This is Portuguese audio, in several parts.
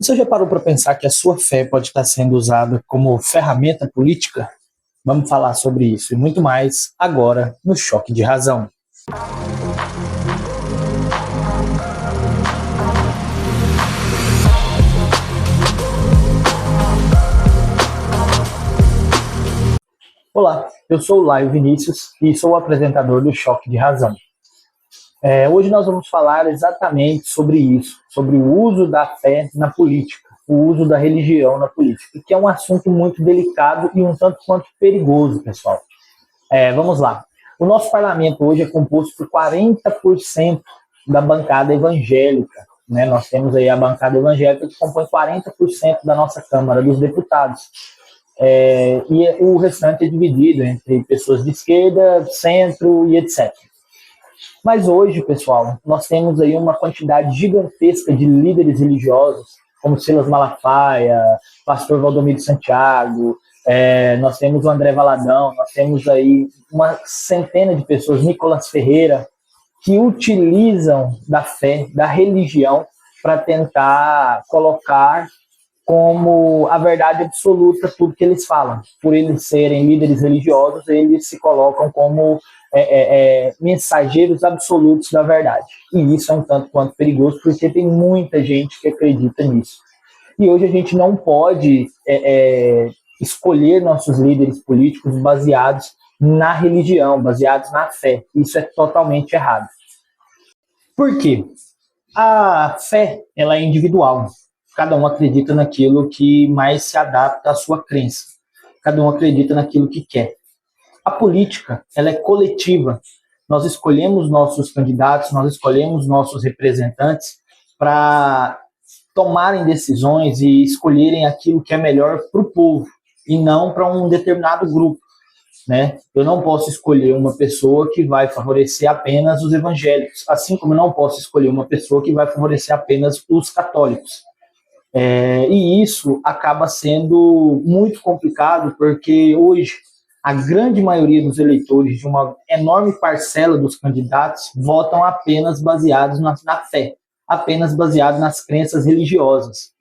Você já parou para pensar que a sua fé pode estar sendo usada como ferramenta política? Vamos falar sobre isso e muito mais agora no Choque de Razão. Olá, eu sou o Laio Vinícius e sou o apresentador do Choque de Razão. Hoje nós vamos falar exatamente sobre isso, sobre o uso da fé na política, o uso da religião na política, que é um assunto muito delicado e um tanto quanto perigoso, pessoal. Vamos lá. O nosso parlamento hoje é composto por 40% da bancada evangélica. Né? Nós temos aí a bancada evangélica que compõe 40% da nossa Câmara dos Deputados. E o restante é dividido entre pessoas de esquerda, centro e etc. Mas hoje, pessoal, nós temos aí uma quantidade gigantesca de líderes religiosos, como Silas Malafaia, pastor Valdomiro Santiago, nós temos o André Valadão, nós temos aí uma centena de pessoas, Nicolas Ferreira, que utilizam da fé, da religião, para tentar colocar como a verdade absoluta tudo que eles falam. Por eles serem líderes religiosos, eles se colocam como mensageiros absolutos da verdade. E isso é um tanto quanto perigoso, porque tem muita gente que acredita nisso. E hoje a gente não pode escolher nossos líderes políticos baseados na religião, baseados na fé. Isso é totalmente errado. Por quê? A fé, ela é individual. Cada um acredita naquilo que mais se adapta à sua crença. Cada um acredita naquilo que quer. A política, ela é coletiva. Nós escolhemos nossos candidatos, nós escolhemos nossos representantes para tomarem decisões e escolherem aquilo que é melhor para o povo e não para um determinado grupo. Né? Eu não posso escolher uma pessoa que vai favorecer apenas os evangélicos, assim como eu não posso escolher uma pessoa que vai favorecer apenas os católicos. E isso acaba sendo muito complicado, porque hoje a grande maioria dos eleitores de uma enorme parcela dos candidatos votam apenas baseados na fé, apenas baseados nas crenças religiosas.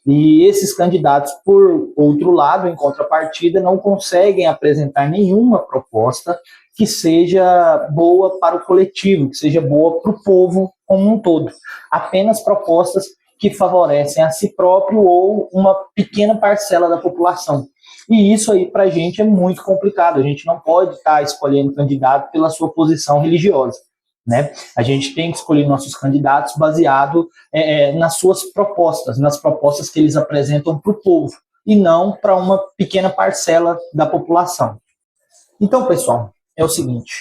E esses candidatos, por outro lado, em contrapartida, não conseguem apresentar nenhuma proposta que seja boa para o coletivo, que seja boa para o povo como um todo. Apenas propostas que favorecem a si próprio ou uma pequena parcela da população. E isso aí para a gente é muito complicado. A gente não pode estar escolhendo candidato pela sua posição religiosa. Né? A gente tem que escolher nossos candidatos baseado nas suas propostas, nas propostas que eles apresentam para o povo, e não para uma pequena parcela da população. Então, pessoal, é o seguinte,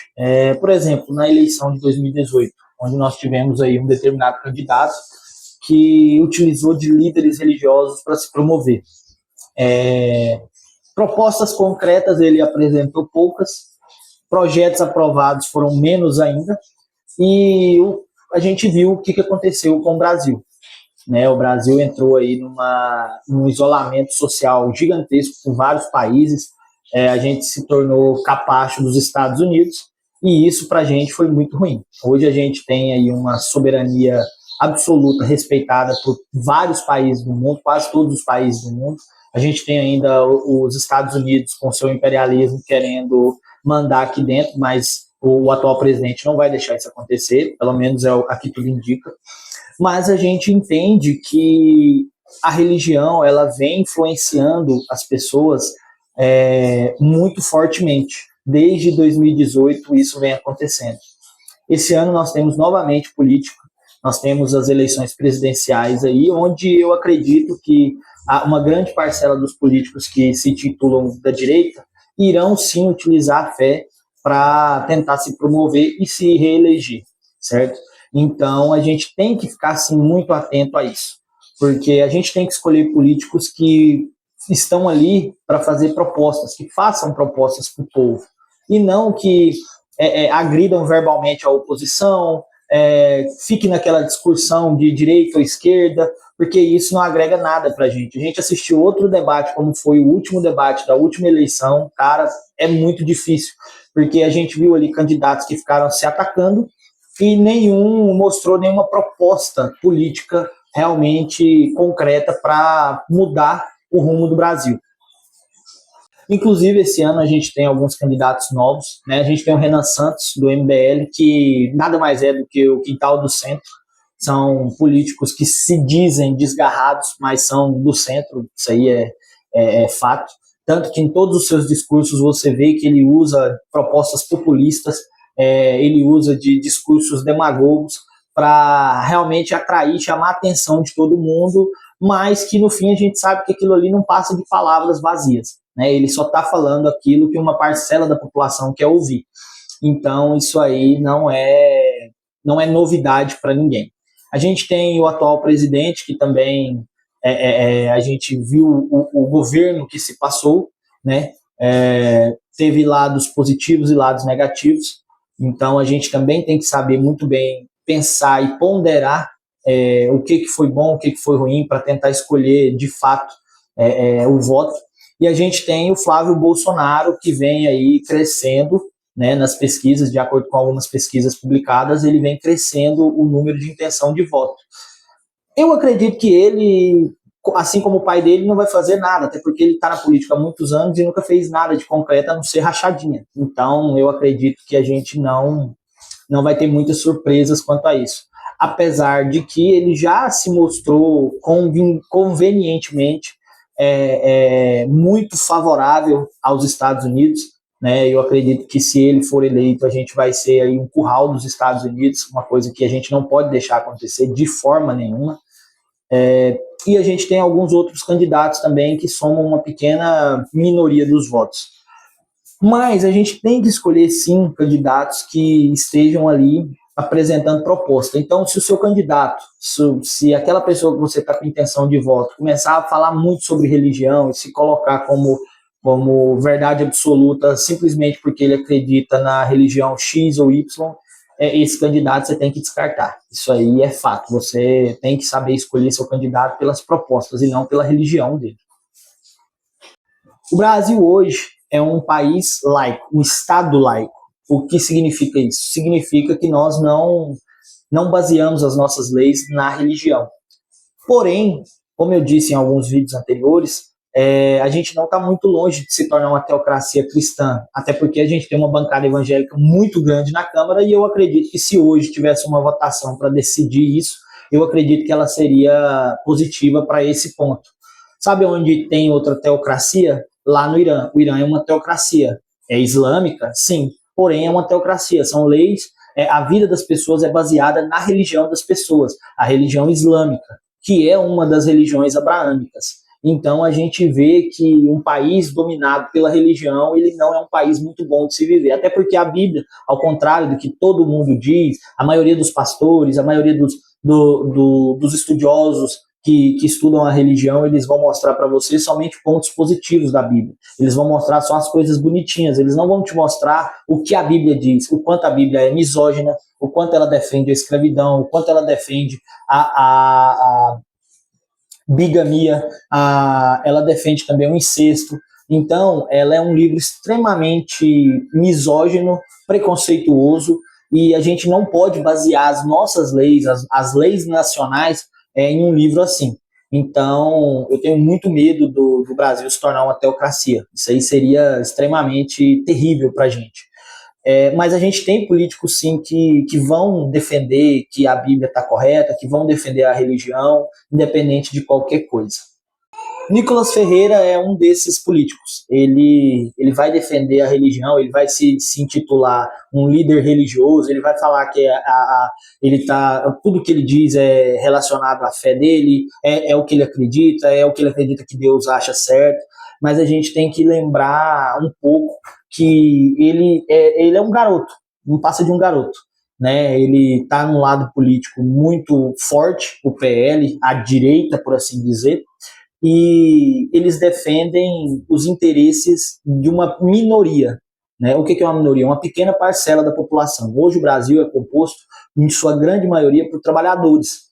por exemplo, na eleição de 2018, onde nós tivemos aí um determinado candidato que utilizou de líderes religiosos para se promover. Propostas concretas ele apresentou poucas, projetos aprovados foram menos ainda, e a gente viu o que aconteceu com o Brasil. Né? O Brasil entrou aí num isolamento social gigantesco com vários países, a gente se tornou capacho dos Estados Unidos, e isso para a gente foi muito ruim. Hoje a gente tem aí uma soberania absoluta, respeitada por vários países do mundo, quase todos os países do mundo. A gente tem ainda os Estados Unidos com seu imperialismo querendo mandar aqui dentro, mas o atual presidente não vai deixar isso acontecer, pelo menos é o que tudo indica. Mas a gente entende que a religião ela vem influenciando as pessoas muito fortemente. Desde 2018 isso vem acontecendo. Esse ano nós temos novamente política, nós temos as eleições presidenciais aí, onde eu acredito que uma grande parcela dos políticos que se titulam da direita irão sim utilizar a fé para tentar se promover e se reeleger, certo? Então, a gente tem que ficar assim, muito atento a isso, porque a gente tem que escolher políticos que estão ali para fazer propostas, que façam propostas para o povo, e não que agridam verbalmente a oposição, fique naquela discussão de direita ou esquerda, porque isso não agrega nada para a gente. A gente assistiu outro debate, como foi o último debate da última eleição, cara, é muito difícil, porque a gente viu ali candidatos que ficaram se atacando e nenhum mostrou nenhuma proposta política realmente concreta para mudar o rumo do Brasil. Inclusive, esse ano a gente tem alguns candidatos novos, né? A gente tem o Renan Santos, do MBL, que nada mais é do que o quintal do centro. São políticos que se dizem desgarrados, mas são do centro, isso aí é fato. Tanto que em todos os seus discursos você vê que ele usa propostas populistas, ele usa de discursos demagogos para realmente atrair, chamar a atenção de todo mundo, mas que no fim a gente sabe que aquilo ali não passa de palavras vazias. Né? Ele só está falando aquilo que uma parcela da população quer ouvir. Então isso aí não é novidade para ninguém. A gente tem o atual presidente, que também a gente viu o governo que se passou, né? Teve lados positivos e lados negativos. Então a gente também tem que saber muito bem pensar e ponderar o que foi bom, o que foi ruim, para tentar escolher de fato o voto. E a gente tem o Flávio Bolsonaro, que vem aí crescendo, né, nas pesquisas, de acordo com algumas pesquisas publicadas, ele vem crescendo o número de intenção de voto. Eu acredito que ele, assim como o pai dele, não vai fazer nada, até porque ele está na política há muitos anos e nunca fez nada de concreto, a não ser rachadinha. Então, eu acredito que a gente não vai ter muitas surpresas quanto a isso. Apesar de que ele já se mostrou convenientemente muito favorável aos Estados Unidos, né? Eu acredito que se ele for eleito, a gente vai ser aí um curral dos Estados Unidos, uma coisa que a gente não pode deixar acontecer de forma nenhuma. E a gente tem alguns outros candidatos também que somam uma pequena minoria dos votos. Mas a gente tem que escolher, sim, candidatos que estejam ali apresentando proposta. Então, se o seu candidato, se aquela pessoa que você está com intenção de voto começar a falar muito sobre religião e se colocar como verdade absoluta simplesmente porque ele acredita na religião X ou Y, esse candidato você tem que descartar. Isso aí é fato. Você tem que saber escolher seu candidato pelas propostas e não pela religião dele. O Brasil hoje é um país laico, um Estado laico. O que significa isso? Significa que nós não baseamos as nossas leis na religião. Porém, como eu disse em alguns vídeos anteriores, a gente não está muito longe de se tornar uma teocracia cristã, até porque a gente tem uma bancada evangélica muito grande na Câmara e eu acredito que se hoje tivesse uma votação para decidir isso, eu acredito que ela seria positiva para esse ponto. Sabe onde tem outra teocracia? Lá no Irã. O Irã é uma teocracia. É islâmica? Sim. Porém, é uma teocracia. São leis, a vida das pessoas é baseada na religião das pessoas. A religião islâmica, que é uma das religiões abraâmicas. Então, a gente vê que um país dominado pela religião, ele não é um país muito bom de se viver. Até porque a Bíblia, ao contrário do que todo mundo diz, a maioria dos pastores, a maioria dos estudiosos que estudam a religião, eles vão mostrar para você somente pontos positivos da Bíblia. Eles vão mostrar só as coisas bonitinhas. Eles não vão te mostrar o que a Bíblia diz, o quanto a Bíblia é misógina, o quanto ela defende a escravidão, o quanto ela defende a bigamia, ela defende também o incesto. Então, ela é um livro extremamente misógino, preconceituoso, e a gente não pode basear as nossas leis, as leis nacionais, em um livro assim. Então, eu tenho muito medo do Brasil se tornar uma teocracia. Isso aí seria extremamente terrível para a gente. Mas a gente tem políticos, sim, que vão defender que a Bíblia está correta, que vão defender a religião, independente de qualquer coisa. Nicolas Ferreira é um desses políticos. Ele vai defender a religião, ele vai se intitular um líder religioso, ele vai falar que tudo que ele diz é relacionado à fé dele, é o que ele acredita que Deus acha certo, mas a gente tem que lembrar um pouco que ele é um garoto, não passa de um garoto. Né, ele está num lado político muito forte, o PL, a direita, por assim dizer, e eles defendem os interesses de uma minoria. Né? O que é uma minoria? Uma pequena parcela da população. Hoje o Brasil é composto, em sua grande maioria, por trabalhadores.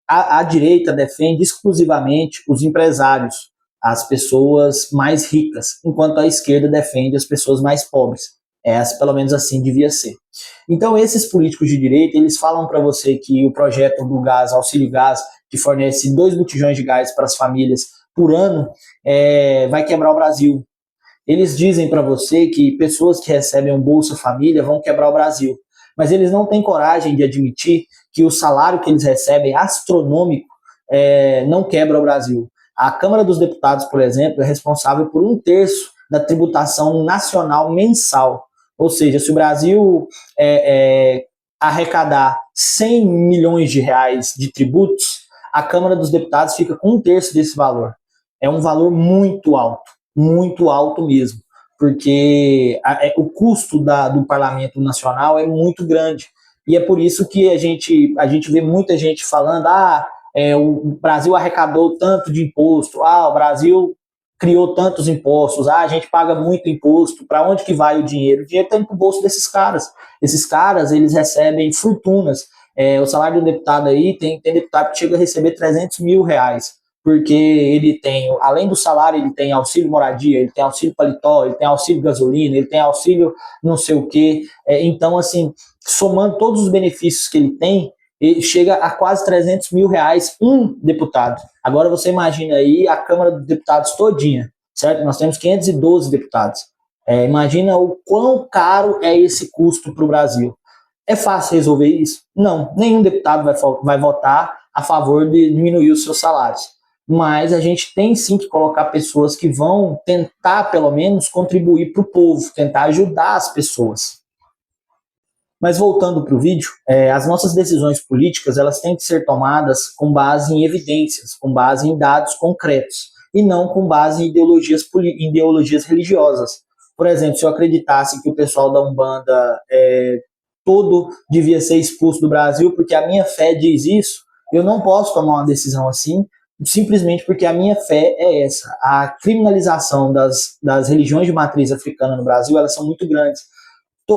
A direita defende exclusivamente os empresários, as pessoas mais ricas, enquanto a esquerda defende as pessoas mais pobres. Pelo menos assim devia ser. Então, esses políticos de direita, eles falam para você que o projeto do gás, auxílio gás, que fornece 2 botijões de gás para as famílias por ano, vai quebrar o Brasil. Eles dizem para você que pessoas que recebem um Bolsa Família vão quebrar o Brasil, mas eles não têm coragem de admitir que o salário que eles recebem, astronômico, não quebra o Brasil. A Câmara dos Deputados, por exemplo, é responsável por 1/3 da tributação nacional mensal. Ou seja, se o Brasil arrecadar 100 milhões de reais de tributos, a Câmara dos Deputados fica com 1/3 desse valor. É um valor muito alto mesmo, porque o custo do Parlamento Nacional é muito grande. E é por isso que a gente vê muita gente falando: o Brasil arrecadou tanto de imposto, o Brasil criou tantos impostos, a gente paga muito imposto, para onde que vai o dinheiro? O dinheiro está indo para o bolso desses caras. Esses caras, eles recebem fortunas. O salário do deputado aí, tem deputado que chega a receber 300 mil reais, porque ele tem, além do salário, ele tem auxílio moradia, ele tem auxílio paletó, ele tem auxílio gasolina, ele tem auxílio não sei o quê. Então, assim, somando todos os benefícios que ele tem, ele chega a quase 300 mil reais um deputado. Agora você imagina aí a Câmara dos Deputados todinha, certo? Nós temos 512 deputados. Imagina o quão caro é esse custo para o Brasil. É fácil resolver isso? Não, nenhum deputado vai votar a favor de diminuir os seus salários. Mas a gente tem sim que colocar pessoas que vão tentar, pelo menos, contribuir para o povo, tentar ajudar as pessoas. Mas voltando para o vídeo, as nossas decisões políticas, elas têm que ser tomadas com base em evidências, com base em dados concretos, e não com base em ideologias religiosas. Por exemplo, se eu acreditasse que o pessoal da Umbanda todo devia ser expulso do Brasil porque a minha fé diz isso, eu não posso tomar uma decisão assim, simplesmente porque a minha fé é essa. A criminalização das religiões de matriz africana no Brasil, elas são muito grandes.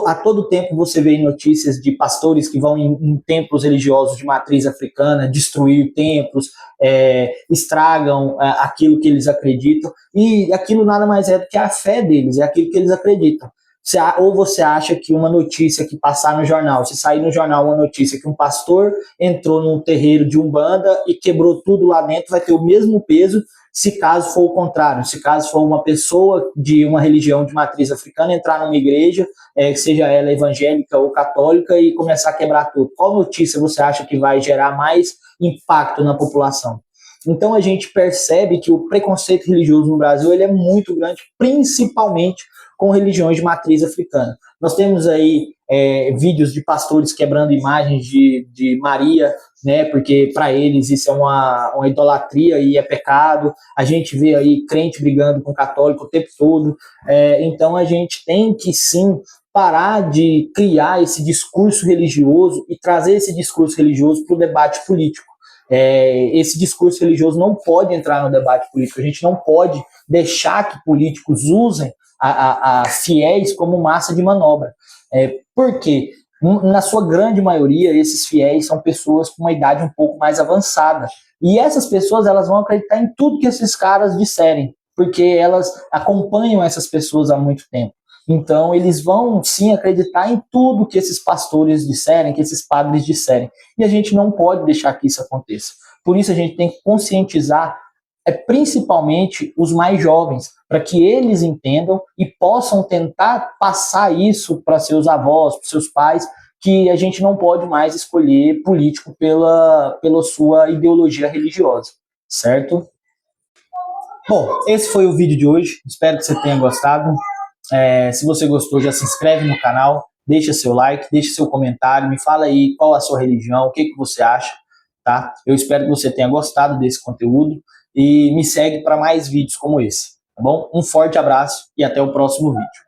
A todo tempo você vê notícias de pastores que vão em templos religiosos de matriz africana, destruir templos, estragam aquilo que eles acreditam, e aquilo nada mais é do que a fé deles, é aquilo que eles acreditam. Ou você acha que uma notícia que passar no jornal, se sair no jornal uma notícia que um pastor entrou num terreiro de Umbanda e quebrou tudo lá dentro, vai ter o mesmo peso se caso for o contrário, se caso for uma pessoa de uma religião de matriz africana entrar numa igreja, seja ela evangélica ou católica, e começar a quebrar tudo? Qual notícia você acha que vai gerar mais impacto na população? Então a gente percebe que o preconceito religioso no Brasil ele é muito grande, principalmente com religiões de matriz africana. Nós temos aí vídeos de pastores quebrando imagens de Maria, né, porque para eles isso é uma idolatria e é pecado. A gente vê aí crente brigando com católico o tempo todo. Então a gente tem que sim parar de criar esse discurso religioso e trazer esse discurso religioso para o debate político. Esse discurso religioso não pode entrar no debate político. A gente não pode deixar que políticos usem a fiéis como massa de manobra. Por quê? Na sua grande maioria, esses fiéis são pessoas com uma idade um pouco mais avançada. E essas pessoas elas vão acreditar em tudo que esses caras disserem, porque elas acompanham essas pessoas há muito tempo. Então, eles vão sim acreditar em tudo que esses pastores disserem, que esses padres disserem. E a gente não pode deixar que isso aconteça. Por isso, a gente tem que conscientizar principalmente os mais jovens, para que eles entendam e possam tentar passar isso para seus avós, para seus pais, que a gente não pode mais escolher político pela sua ideologia religiosa, certo? Bom, esse foi o vídeo de hoje, espero que você tenha gostado. Se você gostou, já se inscreve no canal, deixa seu like, deixa seu comentário, me fala aí qual a sua religião, o que você acha, tá? Eu espero que você tenha gostado desse conteúdo e me segue para mais vídeos como esse, tá bom? Um forte abraço e até o próximo vídeo.